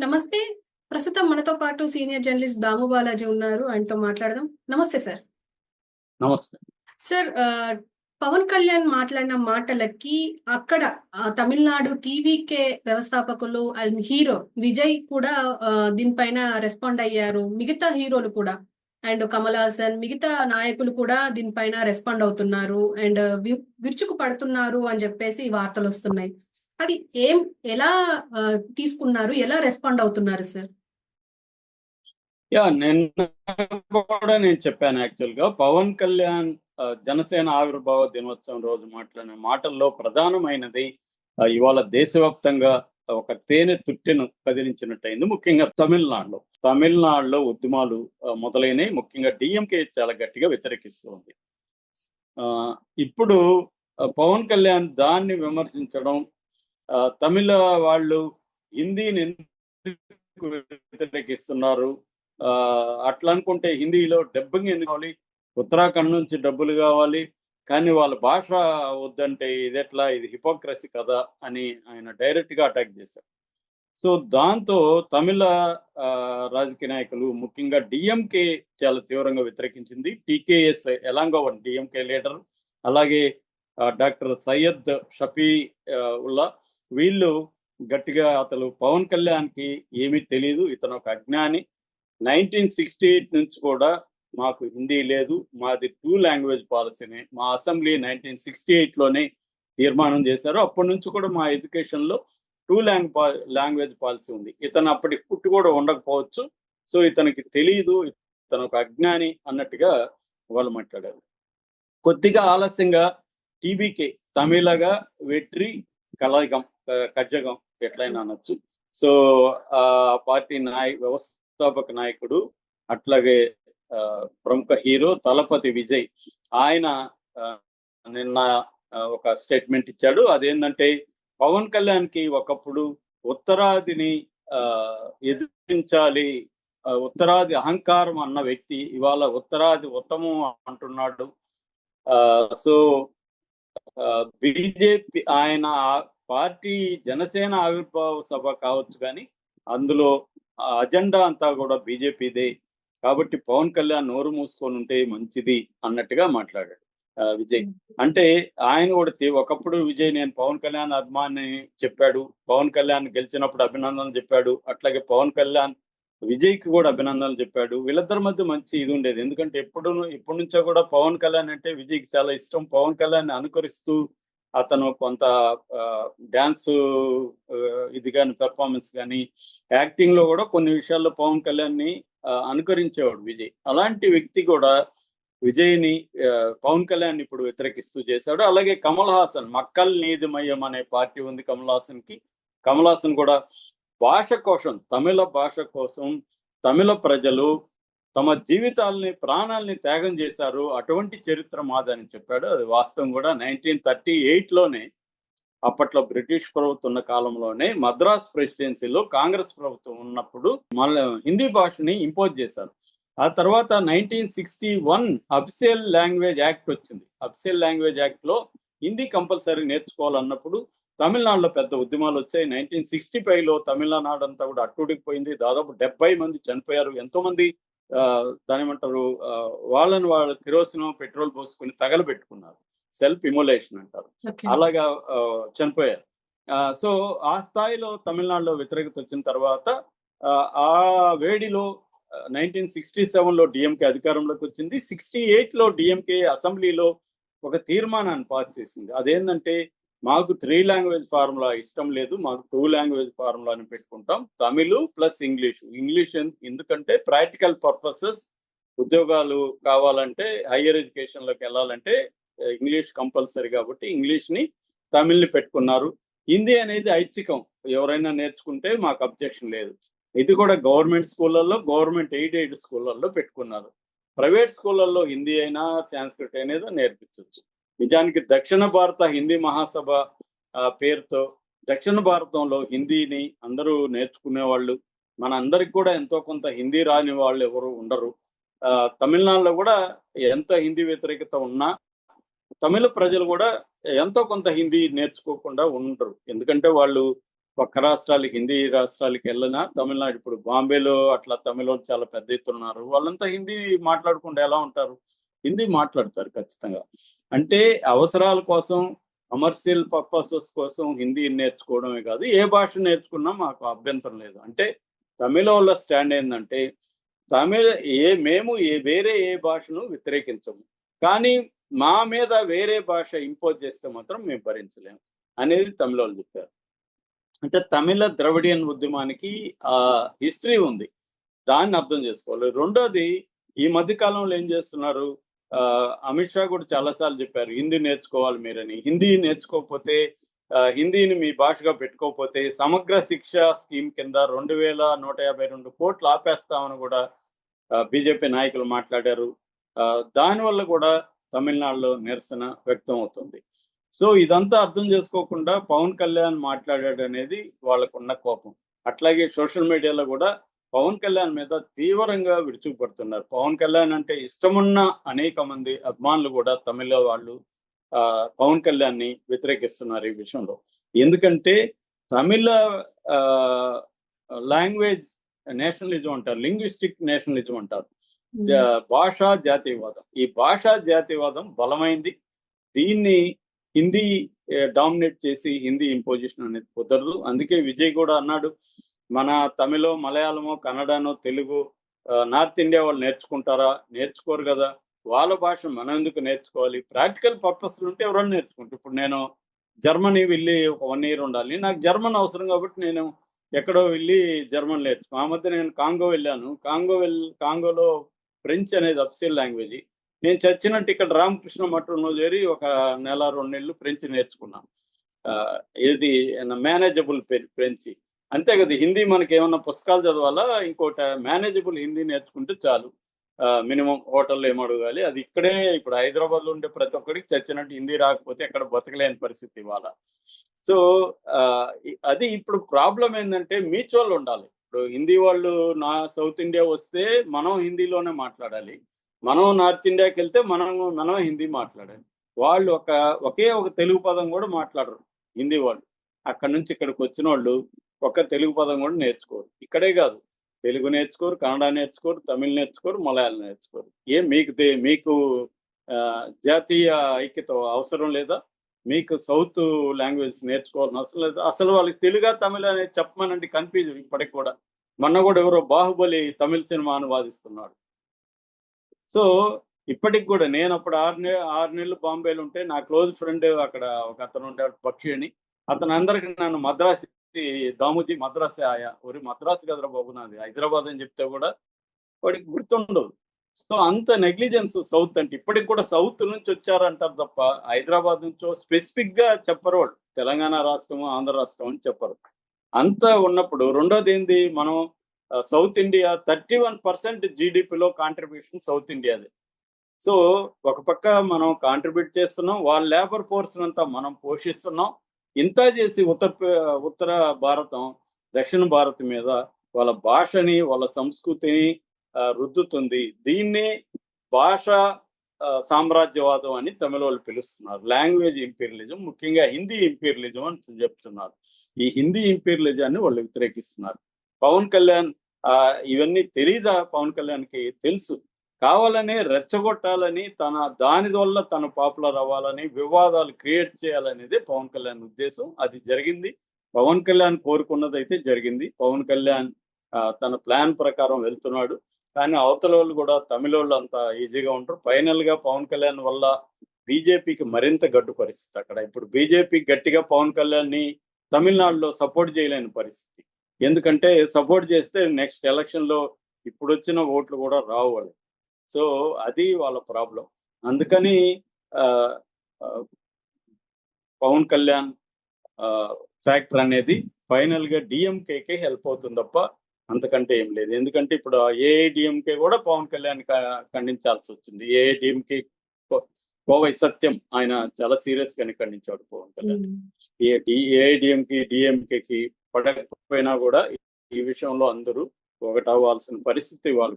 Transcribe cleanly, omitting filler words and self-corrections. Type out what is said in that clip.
నమస్తే. ప్రస్తుతం మనతో పాటు సీనియర్ జర్నలిస్ట్ దాము బాలాజీ ఉన్నారు. ఆయనతో మాట్లాడదాం. నమస్తే సార్. నమస్తే. సార్ పవన్ కళ్యాణ్ మాట్లాడిన మాటలకి అక్కడ తమిళనాడు టీవీకే వ్యవస్థాపకులు అండ్ హీరో విజయ్ కూడా దీనిపైన రెస్పాండ్ అయ్యారు. మిగతా హీరోలు కూడా అండ్ కమల్ హాసన్ మిగతా నాయకులు కూడా దీనిపైన రెస్పాండ్ అవుతున్నారు. అండ్ విరుచుకు పడుతున్నారు అని చెప్పేసి వార్తలొస్తున్నాయి. అది ఎలా తీసుకున్నారు? ఎలా రెస్పాండ్ అవుతున్నారు సార్? నిన్న కూడా నేను చెప్పాను యాక్చువల్‌గా. పవన్ కళ్యాణ్ జనసేన ఆవిర్భావ దినోత్సవం రోజు మాట్లాడిన మాటల్లో ప్రధానమైనది ఇవాళ దేశవ్యాప్తంగా ఒక తేనె తుట్టెను కదిలించినట్టయింది. ముఖ్యంగా తమిళనాడులో. తమిళనాడులో ఉద్యమాలు మొదలైనయి. ముఖ్యంగా డీఎంకే చాలా గట్టిగా వ్యతిరేకిస్తూ ఉంది. ఇప్పుడు పవన్ కళ్యాణ్ దాన్ని విమర్శించడం, తమిళ వాళ్ళు హిందీని ఎందుకు వ్యతిరేకిస్తున్నారు, అట్లా అనుకుంటే హిందీలో డబ్బింగ్ ఎందుకు కావాలి, ఉత్తరాఖండ్ నుంచి డబ్బులు కావాలి, కానీ వాళ్ళ భాష వద్దంటే ఇదెట్లా, ఇది హిపోక్రసీ కదా అని ఆయన డైరెక్ట్గా అటాక్ చేశారు. సో దాంతో తమిళ రాజకీయ నాయకులు ముఖ్యంగా డిఎంకే చాలా తీవ్రంగా వ్యతిరేకించింది. టీకేఎస్ ఎలాంగో డిఎంకే లీడర్, అలాగే డాక్టర్ సయ్యద్ షఫీ ఉల్లా, వీళ్ళు గట్టిగా అతను పవన్ కళ్యాణ్కి ఏమీ తెలియదు, ఇతను ఒక అజ్ఞాని, 1968 నుంచి కూడా మాకు హిందీ లేదు, మాది 2 లాంగ్వేజ్ పాలసీనే, మా అసెంబ్లీ 1968లోనే తీర్మానం చేశారు, అప్పటి నుంచి కూడా మా ఎడ్యుకేషన్లో 2 లాంగ్వేజ్ పాలసీ ఉంది. ఇతను అప్పటికి పుట్టి కూడా ఉండకపోవచ్చు, సో ఇతనికి తెలియదు, ఇతను ఒక అజ్ఞాని అన్నట్టుగా వాళ్ళు మాట్లాడారు. కొద్దిగా ఆలస్యంగా టీబీకే తమిళగా వెట్రి కళగం కజ్జగం ఎట్లయినా అనొచ్చు. సో ఆ పార్టీ వ్యవస్థాపక నాయకుడు, అట్లాగే ప్రముఖ హీరో తలపతి విజయ్, ఆయన నిన్న ఒక స్టేట్మెంట్ ఇచ్చాడు. అదేంటంటే పవన్ కళ్యాణ్కి ఒకప్పుడు ఉత్తరాదిని ఎదిరించాలి, ఉత్తరాది అహంకారం అన్న వ్యక్తి ఇవాళ ఉత్తరాది ఉత్తమం అంటున్నాడు. సో బీజేపీ ఆయన పార్టీ జనసేన ఆవిర్భావ సభ కావచ్చు, కానీ అందులో అజెండా అంతా కూడా బీజేపీదే, కాబట్టి పవన్ కళ్యాణ్ నోరు మూసుకొని ఉంటే మంచిది అన్నట్టుగా మాట్లాడాడు విజయ్. అంటే ఆయన కూడా ఒకప్పుడు విజయ్ నేను పవన్ కళ్యాణ్ అభిమాని చెప్పాడు, పవన్ కళ్యాణ్ గెలిచినప్పుడు అభినందనలు చెప్పాడు, అట్లాగే పవన్ కళ్యాణ్ విజయ్కి కూడా అభినందనలు చెప్పాడు. వీళ్ళిద్దరి మధ్య మంచి ఇది ఉండేది, ఎందుకంటే ఇప్పటి నుంచో కూడా పవన్ కళ్యాణ్ అంటే విజయ్కి చాలా ఇష్టం. పవన్ కళ్యాణ్ అనుకరిస్తూ అతను కొంత డ్యాన్స్ ఇది కానీ పెర్ఫార్మెన్స్ కానీ యాక్టింగ్ లో కూడా కొన్ని విషయాల్లో పవన్ కళ్యాణ్ని అనుకరించేవాడు విజయ్. అలాంటి వ్యక్తి కూడా విజయ్ని పవన్ కళ్యాణ్ ఇప్పుడు వ్యతిరేకిస్తూ చేశాడు. అలాగే కమల్ హాసన్, మక్కల్ నీతిమయం అనే పార్టీ ఉంది కమల్ హాసన్కి. కమల్ హాసన్ కూడా భాష కోసం, తమిళ భాష కోసం తమిళ ప్రజలు తమ జీవితాలని ప్రాణాలని త్యాగం చేశారు, అటువంటి చరిత్ర మాదని చెప్పాడు. అది వాస్తవం కూడా. 1938లోనే అప్పట్లో బ్రిటిష్ ప్రభుత్వం ఉన్న కాలంలోనే మద్రాస్ ప్రెసిడెన్సీలో కాంగ్రెస్ ప్రభుత్వం ఉన్నప్పుడు మళ్ళీ హిందీ భాషని ఇంపోజ్ చేశారు. ఆ తర్వాత 1961 అఫీషియల్ లాంగ్వేజ్ యాక్ట్ వచ్చింది. అఫీషియల్ లాంగ్వేజ్ యాక్ట్లో హిందీ కంపల్సరీ నేర్చుకోవాలన్నప్పుడు తమిళనాడులో పెద్ద ఉద్యమాలు వచ్చాయి. 1965లో తమిళనాడు అంతా కూడా అట్టుడికిపోయింది. దాదాపు 70 మంది చనిపోయారు. ఎంతోమంది దానేమంటారు, వాళ్ళని వాళ్ళు కిరోసిన్ పెట్రోల్ పోసుకుని తగలబెట్టుకున్నారు, సెల్ఫ్ ఇమోలేషన్ అంటారు, అలాగా చనిపోయారు. సో ఆ స్థాయిలో తమిళనాడులో వ్యతిరేకత వచ్చిన తర్వాత ఆ వేడిలో 1967లో డిఎంకే అధికారంలోకి వచ్చింది. 68లో డిఎంకే అసెంబ్లీలో ఒక తీర్మానాన్ని పాస్ చేసింది. అదేంటంటే మాకు 3 లాంగ్వేజ్ ఫార్ములా ఇష్టం లేదు, మాకు 2 లాంగ్వేజ్ ఫార్ములాని పెట్టుకుంటాం, తమిళ్ ప్లస్ ఇంగ్లీష్ ఎందుకంటే ప్రాక్టికల్ పర్పసెస్, ఉద్యోగాలు కావాలంటే హయ్యర్ ఎడ్యుకేషన్లోకి వెళ్ళాలంటే ఇంగ్లీష్ కంపల్సరీ, కాబట్టి ఇంగ్లీష్ని తమిళ్ని పెట్టుకున్నారు. హిందీ అనేది ఐచ్ఛికం, ఎవరైనా నేర్చుకుంటే మాకు అబ్జెక్షన్ లేదు. ఇది కూడా గవర్నమెంట్ స్కూళ్ళల్లో, గవర్నమెంట్ ఎయిడెడ్ స్కూళ్ళల్లో పెట్టుకున్నారు. ప్రైవేట్ స్కూళ్ళల్లో హిందీ అయినా సాంస్క్రిట్ అయినా నేర్పించవచ్చు. నిజానికి దక్షిణ భారత హిందీ మహాసభ పేరుతో దక్షిణ భారతంలో హిందీని అందరూ నేర్చుకునేవాళ్ళు. మన అందరికి కూడా ఎంతో కొంత హిందీ రాని వాళ్ళు ఎవరు ఉండరు. తమిళనాడులో కూడా ఎంత హిందీ వ్యతిరేకత ఉన్నా తమిళ ప్రజలు కూడా ఎంతో కొంత హిందీ నేర్చుకోకుండా ఉండరు, ఎందుకంటే వాళ్ళు పక్క రాష్ట్రాలకి, హిందీ రాష్ట్రాలకి వెళ్ళినా తమిళనాడు, ఇప్పుడు బాంబేలో అట్లా తమిళోళ్ళు చాలా పెద్ద ఎత్తున ఉన్నారు. వాళ్ళంతా హిందీ మాట్లాడకుండా ఎలా ఉంటారు? హిందీ మాట్లాడతారు ఖచ్చితంగా. అంటే అవసరాల కోసం, కమర్షియల్ పర్పసెస్ కోసం హిందీ నేర్చుకోవడమే కాదు, ఏ భాష నేర్చుకున్నా మాకు అభ్యంతరం లేదు. అంటే తమిళోళ్ళ స్టాండ్ ఏందంటే, తమిళ మేము వేరే ఏ భాషను వ్యతిరేకించము. కానీ మా మీద వేరే భాష ఇంపోజ్ చేస్తే మాత్రం మేము భరించలేము అనేది తమిళోళ్ళు చెప్పారు. అంటే తమిళ ద్రవిడియన్ ఉద్యమానికి హిస్టరీ ఉంది. దాన్ని అర్థం చేసుకోవాలి. రెండోది, ఈ మధ్య కాలంలో ఏం చేస్తున్నారు, అమిత్ షా కూడా చాలాసార్లు చెప్పారు హిందీ నేర్చుకోవాలి మీరని. హిందీ నేర్చుకోకపోతే, హిందీని మీ భాషగా పెట్టుకోకపోతే సమగ్ర శిక్ష స్కీమ్ కింద 2152 కోట్లు ఆపేస్తామని కూడా బీజేపీ నాయకులు మాట్లాడారు. దానివల్ల కూడా తమిళనాడులో నిరసన వ్యక్తం అవుతుంది. సో ఇదంతా అర్థం చేసుకోకుండా పవన్ కళ్యాణ్ మాట్లాడాడు అనేది వాళ్ళకున్న కోపం. అట్లాగే సోషల్ మీడియాలో కూడా పవన్ కళ్యాణ్ మీద తీవ్రంగా విరుచుకుపడుతున్నారు. పవన్ కళ్యాణ్ అంటే ఇష్టమున్న అనేక మంది అభిమానులు కూడా తమిళ వాళ్ళు పవన్ కళ్యాణ్ని వ్యతిరేకిస్తున్నారు ఈ విషయంలో. ఎందుకంటే తమిళ లాంగ్వేజ్ నేషనలిజం అంటారు, లింగ్విస్టిక్ నేషనలిజం అంటారు, భాషా జాతీయవాదం. ఈ భాషా జాతీయవాదం బలమైంది. దీన్ని హిందీ డామినేట్ చేసి హిందీ ఇంపోజిషన్ అనేది కుదరదు. అందుకే విజయ్ కూడా అన్నాడు, మన తమిళో, మలయాళమో, కన్నడనో, తెలుగు నార్త్ ఇండియా వాళ్ళు నేర్చుకుంటారా? నేర్చుకోరు కదా. వాళ్ళ భాష మనం ఎందుకు నేర్చుకోవాలి? ప్రాక్టికల్ పర్పస్లు ఉంటే ఎవరైనా నేర్చుకుంటారు. ఇప్పుడు నేను జర్మనీ వెళ్ళి ఒక 1 year ఉండాలి, నాకు జర్మన్ అవసరం కాబట్టి నేను ఎక్కడో వెళ్ళి జర్మన్ నేర్చుకో. ఆ మధ్య నేను కాంగో వెళ్ళాను. కాంగోలో ఫ్రెంచ్ అనేది అఫీషియల్ లాంగ్వేజ్. నేను చచ్చినట్టు ఇక్కడ రామకృష్ణ మఠంలో చేరి ఒక 1 నెల 2 నెలలు ఫ్రెంచ్ నేర్చుకున్నాను. ఏది మేనేజబుల్ ఫ్రెంచ్. అంతే కదా. హిందీ మనకి ఏమన్నా పుస్తకాలు చదవాలా, ఇంకోటి మేనేజబుల్ హిందీ నేర్చుకుంటే చాలు. మినిమం హోటల్లో ఏం అడగాలి, అది ఇక్కడే ఇప్పుడు హైదరాబాద్లో ఉండే ప్రతి ఒక్కరికి చచ్చినట్టు హిందీ రాకపోతే ఎక్కడ బతకలేని పరిస్థితి ఇవాళ. సో అది ఇప్పుడు ప్రాబ్లం ఏంటంటే మ్యూచువల్ ఉండాలి. ఇప్పుడు హిందీ వాళ్ళు సౌత్ ఇండియా వస్తే మనం హిందీలోనే మాట్లాడాలి, మనం నార్త్ ఇండియాకి వెళ్తే మనం హిందీ మాట్లాడాలి. వాళ్ళు ఒకే ఒక తెలుగు పదం కూడా మాట్లాడరు హిందీ వాళ్ళు. అక్కడ నుంచి ఇక్కడికి వచ్చిన వాళ్ళు ఒక్క తెలుగు పదం కూడా నేర్చుకోరు. ఇక్కడే కాదు, తెలుగు నేర్చుకోరు, కన్నడ నేర్చుకోరు, తమిళ్ నేర్చుకోరు, మలయాళం నేర్చుకోరు. మీకు జాతీయ ఐక్యత అవసరం లేదా? మీకు సౌత్ లాంగ్వేజ్ నేర్చుకోవాలని అవసరం లేదా? అసలు వాళ్ళకి తెలుగా తమిళ అనేది చెప్పమనండి, కన్ఫ్యూజన్ ఇప్పటికి కూడా. మొన్న కూడా ఎవరో బాహుబలి తమిళ సినిమా అనువాదిస్తున్నాడు. సో ఇప్పటికి కూడా నేను అప్పుడు 6 నెలలు బాంబేలో ఉంటే నా క్లోజ్ ఫ్రెండ్ అక్కడ ఒక అతను ఉంటాడు, పక్షి అని. అతను అందరికి నన్ను మద్రాసి దాముజీ మద్రాసే ఆయా, ఒరి మద్రాసు కదరా బాబు, నాది హైదరాబాద్ అని చెప్తే కూడా వాడికి గుర్తుండదు. సో అంత నెగ్లిజెన్స్ సౌత్ అంటే. ఇప్పటికి కూడా సౌత్ నుంచి వచ్చారంటారు తప్ప హైదరాబాద్ నుంచో స్పెసిఫిక్ గా చెప్పరు వాళ్ళు. తెలంగాణ రాష్ట్రము, ఆంధ్ర రాష్ట్రం అని చెప్పరు. అంత ఉన్నప్పుడు రెండోది ఏంది, మనం సౌత్ ఇండియా 31% జీడిపిలో కాంట్రిబ్యూషన్ సౌత్ ఇండియాది. సో ఒక పక్క మనం కాంట్రిబ్యూట్ చేస్తున్నాం, వాళ్ళ లేబర్ ఫోర్స్ అంతా మనం పోషిస్తున్నాం. ఇంత చేసి ఉత్తర భారతం దక్షిణ భారత్ మీద వాళ్ళ భాషని, వాళ్ళ సంస్కృతిని రుద్దుతుంది. దీన్ని భాష సామ్రాజ్యవాదం అని తమిళ వాళ్ళు పిలుస్తున్నారు. లాంగ్వేజ్ ఇంపీరియలిజం, ముఖ్యంగా హిందీ ఇంపీరియలిజం అని చెప్తున్నారు. ఈ హిందీ ఇంపీరియలిజాన్ని వాళ్ళు వ్యతిరేకిస్తున్నారు. పవన్ కళ్యాణ్ ఇవన్నీ తెలీదా? పవన్ కళ్యాణ్కి తెలుసు. కావాలని రెచ్చగొట్టాలని, దాని వల్ల తను పాపులర్ అవ్వాలని, వివాదాలు క్రియేట్ చేయాలనేదే పవన్ కళ్యాణ్ ఉద్దేశం. అది జరిగింది. పవన్ కళ్యాణ్ కోరుకున్నది అయితే జరిగింది. పవన్ కళ్యాణ్ తన ప్లాన్ ప్రకారం వెళ్తున్నాడు. కానీ అవతల వాళ్ళు కూడా తమిళ వాళ్ళు అంత ఈజీగా ఉంటారు. ఫైనల్ గా పవన్ కళ్యాణ్ వల్ల బీజేపీకి మరింత గడ్డు పరిస్థితి అక్కడ. ఇప్పుడు బీజేపీ గట్టిగా పవన్ కళ్యాణ్ ని తమిళనాడులో సపోర్ట్ చేయలేని పరిస్థితి. ఎందుకంటే సపోర్ట్ చేస్తే నెక్స్ట్ ఎలక్షన్ లో ఇప్పుడు వచ్చిన ఓట్లు కూడా రావు వాళ్ళు. సో అది వాళ్ళ ప్రాబ్లం. అందుకని పవన్ కళ్యాణ్ ఫ్యాక్టర్ అనేది ఫైనల్ గా డిఎంకేకే హెల్ప్ అవుతుంది తప్ప అంతకంటే ఏం లేదు. ఎందుకంటే ఇప్పుడు ఏఐడిఎంకే కూడా పవన్ కళ్యాణ్ ఖండించాల్సి వచ్చింది. ఏఐడిఎంకే కోవై సత్యం ఆయన చాలా సీరియస్ గానే ఖండించాడు పవన్ కళ్యాణ్. ఏఐడిఎంకి డిఎంకేకి పడకపోయినా కూడా ఈ విషయంలో అందరూ ఒకటవ్వాల్సిన పరిస్థితి వాళ్ళు